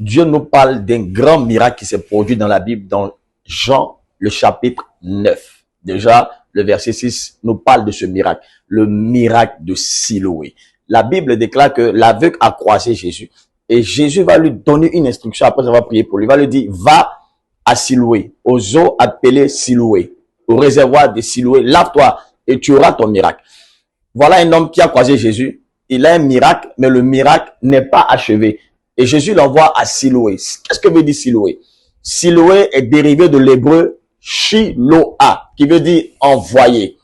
Dieu nous parle d'un grand miracle qui s'est produit dans la Bible, dans Jean, le chapitre 9. Déjà, le verset 6 nous parle de ce miracle, le miracle de Siloé. La Bible déclare que l'aveugle a croisé Jésus. Et Jésus va lui donner une instruction après avoir prié pour lui. Il va lui dire, va à Siloé, aux eaux appelées Siloé, au réservoir de Siloé, lave-toi et tu auras ton miracle. Voilà un homme qui a croisé Jésus. Il a un miracle, mais le miracle n'est pas achevé. Et Jésus l'envoie à Siloé. Qu'est-ce que veut dire Siloé? Siloé est dérivé de l'hébreu Shiloah, qui veut dire envoyé.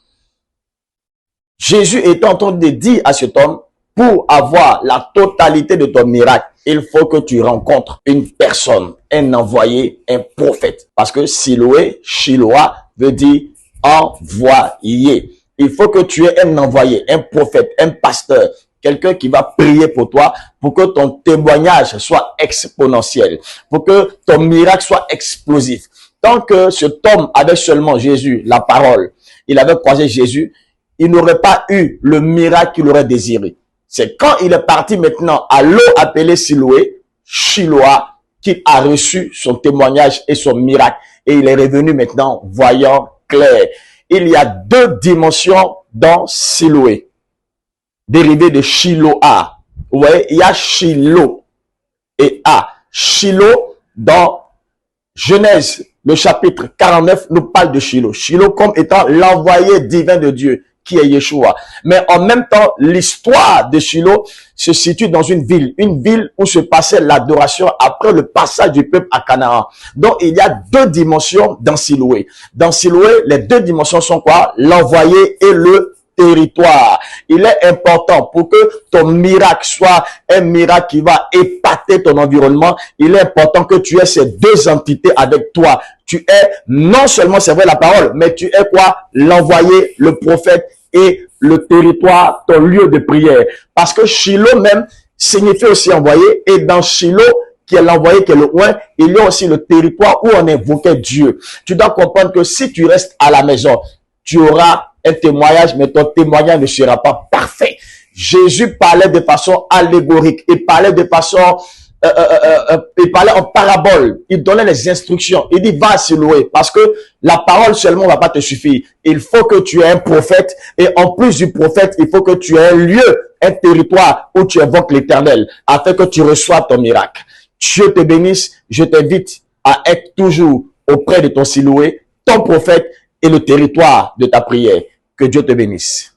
Jésus est en train de dire à cet homme, pour avoir la totalité de ton miracle, il faut que tu rencontres une personne, un envoyé, un prophète. Parce que Siloé, Shiloah, veut dire envoyé. Il faut que tu aies un envoyé, un prophète, un pasteur, quelqu'un qui va prier pour toi, pour que ton témoignage soit exponentiel, pour que ton miracle soit explosif. Tant que cet homme avait seulement Jésus, la parole, il avait croisé Jésus, il n'aurait pas eu le miracle qu'il aurait désiré. C'est quand il est parti maintenant à l'eau appelée Siloé, Shiloah, qu'il a reçu son témoignage et son miracle. Et il est revenu maintenant voyant clair. Il y a deux dimensions dans Siloé, dérivé de Shiloah. Vous voyez, il y a Shilo et A. Shilo, dans Genèse, le chapitre 49, nous parle de Shilo. Shilo comme étant l'envoyé divin de Dieu, qui est Yeshua. Mais en même temps, l'histoire de Shilo se situe dans une ville où se passait l'adoration après le passage du peuple à Canaan. Donc, il y a deux dimensions dans Siloé. Dans Siloé, les deux dimensions sont quoi? L'envoyé et le territoire. Il est important pour que ton miracle soit un miracle qui va épater ton environnement. Il est important que tu aies ces deux entités avec toi. Tu es non seulement, c'est vrai, la parole, mais tu es quoi? L'envoyé, le prophète et le territoire, ton lieu de prière. Parce que Shilo même signifie aussi envoyé. Et dans Shilo, qui est l'envoyé, qui est le oint, il y a aussi le territoire où on invoquait Dieu. Tu dois comprendre que si tu restes à la maison, tu auras un témoignage, mais ton témoignage ne sera pas parfait. Jésus parlait de façon allégorique. Il parlait de façon... il parlait en parabole. Il donnait les instructions. Il dit, va à Siloé. Parce que la parole seulement ne va pas te suffire. Il faut que tu aies un prophète. Et en plus du prophète, il faut que tu aies un lieu, un territoire où tu invoques l'Éternel, afin que tu reçoives ton miracle. Dieu te bénisse. Je t'invite à être toujours auprès de ton Siloé, ton prophète et le territoire de ta prière. Que Dieu te bénisse.